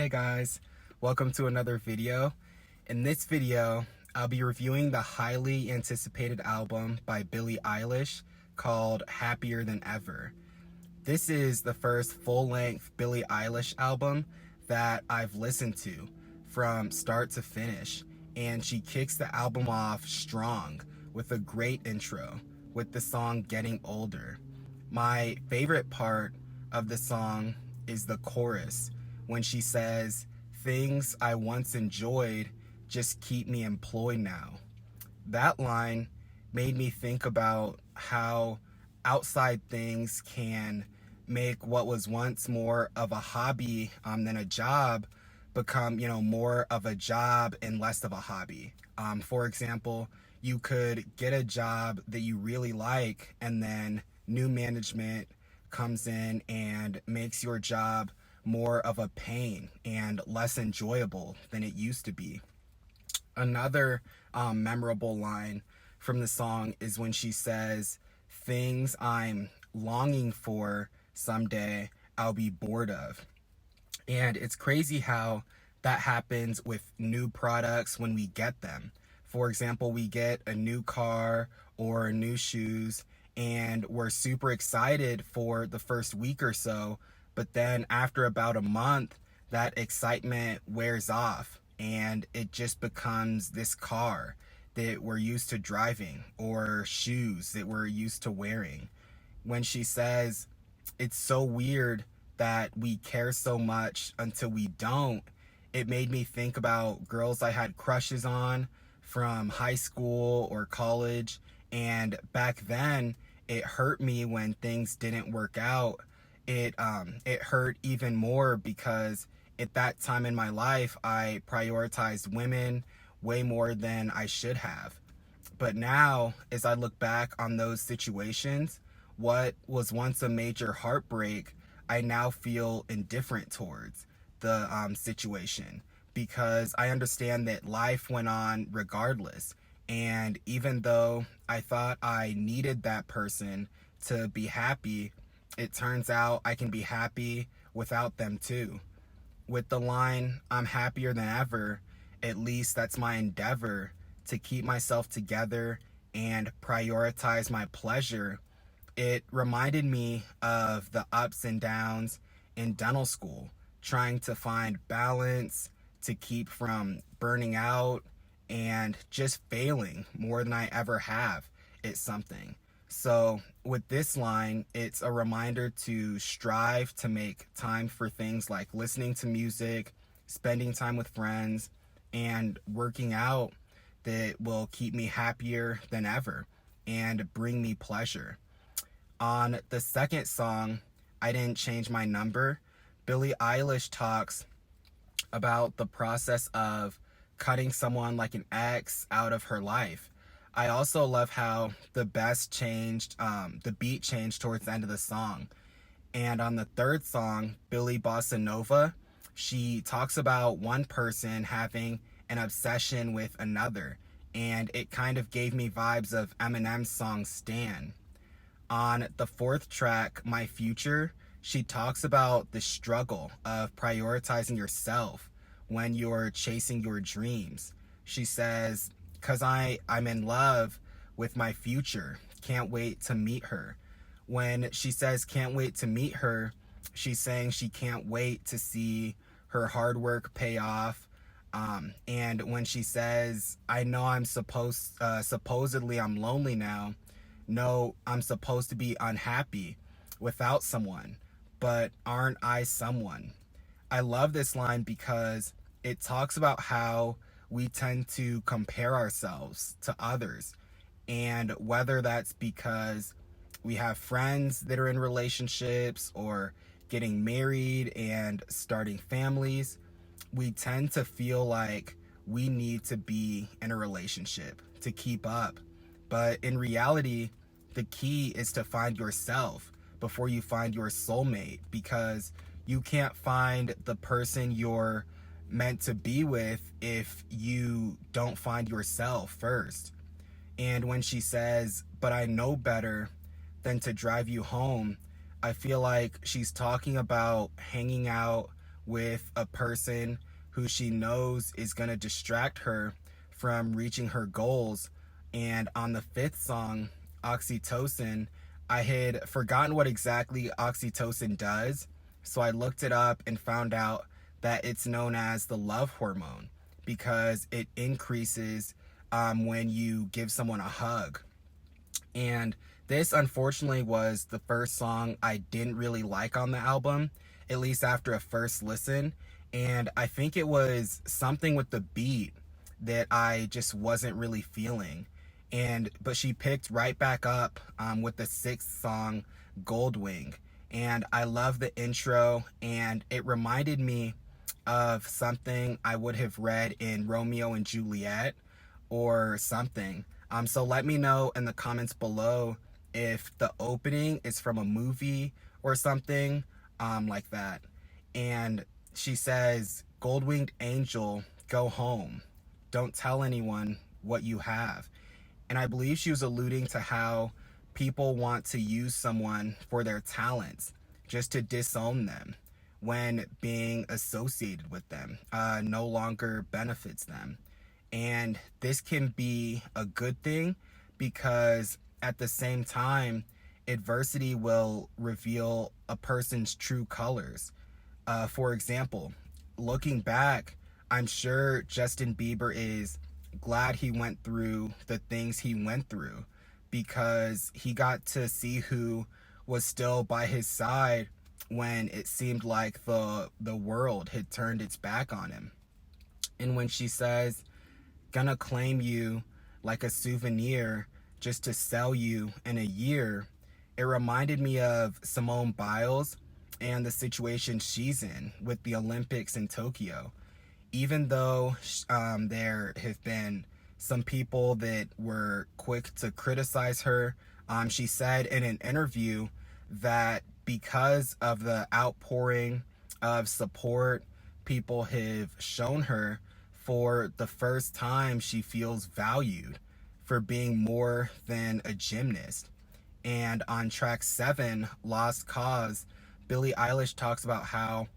Hey guys, welcome to another video. In this video, I'll be reviewing the highly anticipated album by Billie Eilish called Happier Than Ever. This is the first full-length Billie Eilish album that I've listened to from start to finish, and she kicks the album off strong with a great intro with the song Getting Older. My favorite part of the song is the chorus when she says, "Things I once enjoyed just keep me employed now." That line made me think about how outside things can make what was once more of a hobby than a job become, more of a job and less of a hobby. For example, you could get a job that you really like, and then new management comes in and makes your job more of a pain and less enjoyable than it used to be. Another memorable line from the song is when she says, "Things I'm longing for someday I'll be bored of." And it's crazy how that happens with new products when we get them. For example, we get a new car or new shoes, and we're super excited for the first week or so, but then after about a month, that excitement wears off and it just becomes this car that we're used to driving or shoes that we're used to wearing. When she says, "It's so weird that we care so much until we don't," it made me think about girls I had crushes on from high school or college, and back then it hurt me when things didn't work out. It hurt even more because at that time in my life I prioritized women way more than I should have. But now, as I look back on those situations, what was once a major heartbreak, I now feel indifferent towards the situation, because I understand that life went on regardless. And even though I thought I needed that person to be happy, it turns out I can be happy without them too. With the line, "I'm happier than ever," at least that's my endeavor to keep myself together and prioritize my pleasure. It reminded me of the ups and downs in dental school, trying to find balance, to keep from burning out, and just failing more than I ever have at something. So with this line, it's a reminder to strive to make time for things like listening to music, spending time with friends, and working out that will keep me happier than ever and bring me pleasure. On the second song, "I Didn't Change My Number," Billie Eilish talks about the process of cutting someone like an ex out of her life. I also love how the beat changed towards the end of the song. And on the third song, Billy Bossa Nova, she talks about one person having an obsession with another, and it kind of gave me vibes of Eminem's song Stan. On the fourth track, My Future, she talks about the struggle of prioritizing yourself when you're chasing your dreams. She says, "'Cause I'm in love with my future, can't wait to meet her." When she says can't wait to meet her, she's saying she can't wait to see her hard work pay off. And when she says, "I know I'm supposedly I'm lonely now. No, I'm supposed to be unhappy without someone, but aren't I someone?" I love this line because it talks about how we tend to compare ourselves to others, and whether that's because we have friends that are in relationships or getting married and starting families, we tend to feel like we need to be in a relationship to keep up. But in reality, the key is to find yourself before you find your soulmate, because you can't find the person you're meant to be with if you don't find yourself first. And when she says, "But I know better than to drive you home," I feel like she's talking about hanging out with a person who she knows is going to distract her from reaching her goals. And on the fifth song, Oxytocin, I had forgotten what exactly oxytocin does, so I looked it up and found out that it's known as the love hormone because it increases when you give someone a hug. And this, unfortunately, was the first song I didn't really like on the album, at least after a first listen. And I think it was something with the beat that I just wasn't really feeling. But she picked right back up with the sixth song, Goldwing. And I love the intro, and it reminded me of something I would have read in Romeo and Juliet or something. So let me know in the comments below if the opening is from a movie or something like that. And she says, "Gold-winged angel, go home. Don't tell anyone what you have." And I believe she was alluding to how people want to use someone for their talents just to disown them when being associated with them no longer benefits them. And this can be a good thing because at the same time, adversity will reveal a person's true colors. For example, looking back, I'm sure Justin Bieber is glad he went through the things he went through because he got to see who was still by his side when it seemed like the world had turned its back on him. And when she says, "Gonna claim you like a souvenir just to sell you in a year," it reminded me of Simone Biles and the situation she's in with the Olympics in Tokyo. Even though there have been some people that were quick to criticize her, she said in an interview that because of the outpouring of support people have shown her, for the first time she feels valued for being more than a gymnast. And on track 7, Lost Cause, Billie Eilish talks about how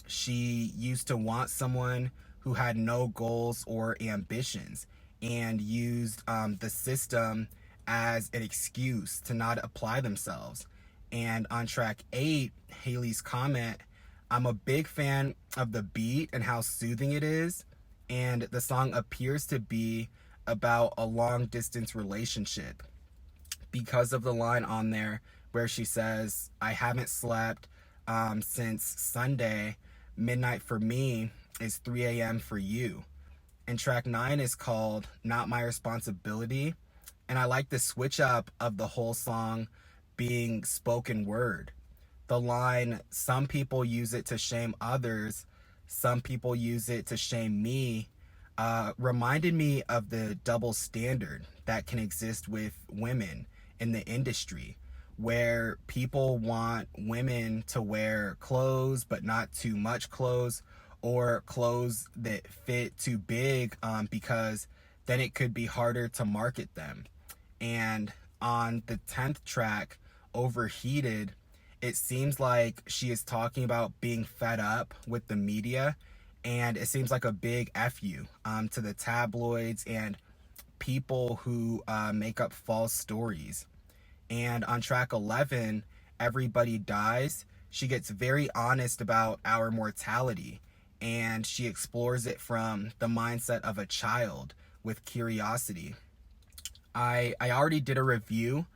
she used to want someone who had no goals or ambitions and used the system as an excuse to not apply themselves. And on track 8, Haley's comment, "I'm a big fan of the beat and how soothing it is, and the song appears to be about a long distance relationship," because of the line on there where she says, "I haven't slept since Sunday. Midnight for me is 3 a.m. for you." And track 9 is called Not My Responsibility. And I like the switch up of the whole song being spoken word. The line, "Some people use it to shame others, some people use it to shame me," reminded me of the double standard that can exist with women in the industry, where people want women to wear clothes but not too much clothes, or clothes that fit too big because then it could be harder to market them. And on the 10th track, Overheated, it seems like she is talking about being fed up with the media, and it seems like a big F you to the tabloids and people who make up false stories. And on track 11, Everybody Dies, she gets very honest about our mortality, and she explores it from the mindset of a child with curiosity. I already did a review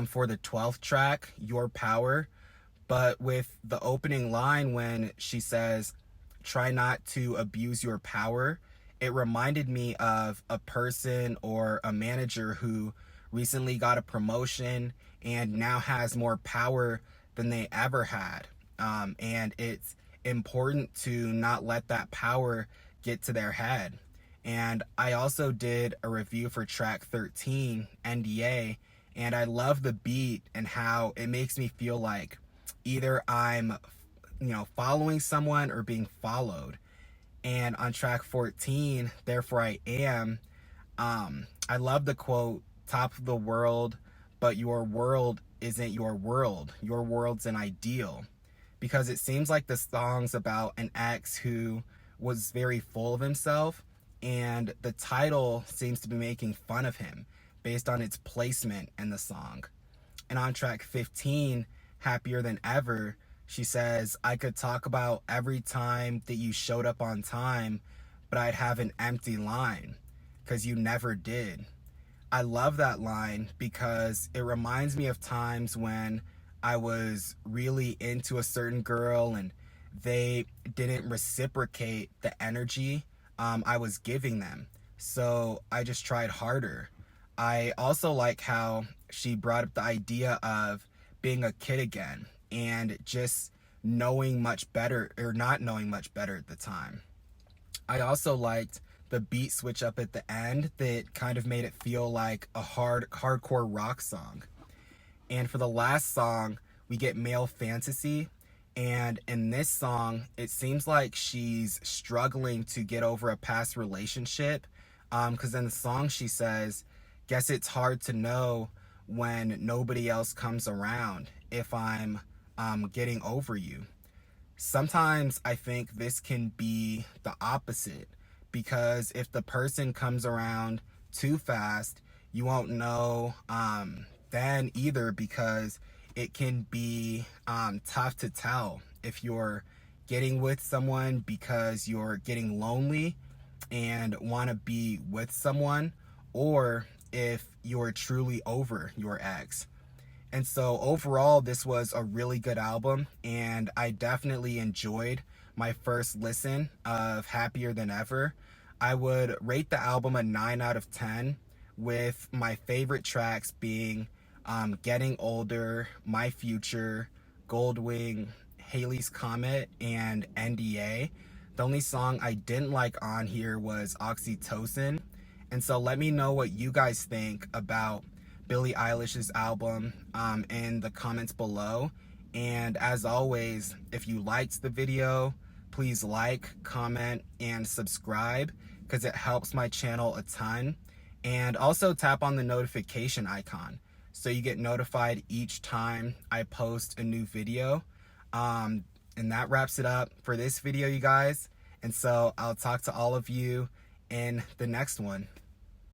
for the 12th track, Your Power, but with the opening line when she says, "Try not to abuse your power," it reminded me of a person or a manager who recently got a promotion and now has more power than they ever had. And it's important to not let that power get to their head. And I also did a review for track 13, NDA, and I love the beat and how it makes me feel like either I'm, following someone or being followed. And on track 14, Therefore I Am, I love the quote, "Top of the world, but your world isn't your world. Your world's an ideal." because it seems like the song's about an ex who was very full of himself, and the title seems to be making fun of him based on its placement in the song. And on track 15, Happier Than Ever, she says, I could talk about every time that you showed up on time, but I'd have an empty line, 'cause you never did. I love that line because it reminds me of times when I was really into a certain girl and they didn't reciprocate the energy I was giving them. So I just tried harder. I also like how she brought up the idea of being a kid again and just knowing much better, or not knowing much better at the time. I also liked the beat switch up at the end that kind of made it feel like a hardcore rock song. And for the last song, we get Male Fantasy. And in this song, it seems like she's struggling to get over a past relationship. Because in the song she says, guess it's hard to know when nobody else comes around if I'm getting over you. Sometimes I think this can be the opposite, because if the person comes around too fast, you won't know then either, because it can be tough to tell if you're getting with someone because you're getting lonely and want to be with someone, or if you're truly over your ex. And so overall, this was a really good album, and I definitely enjoyed my first listen of Happier Than Ever. I would rate the album a 9 out of 10, with my favorite tracks being Getting Older, My Future, Goldwing, Haley's Comet, and NDA. The only song I didn't like on here was Oxytocin. And so let me know what you guys think about Billie Eilish's album in the comments below. And as always, if you liked the video, please like, comment, and subscribe, because it helps my channel a ton. And also tap on the notification icon so you get notified each time I post a new video. And that wraps it up for this video, you guys. And so I'll talk to all of you in the next one.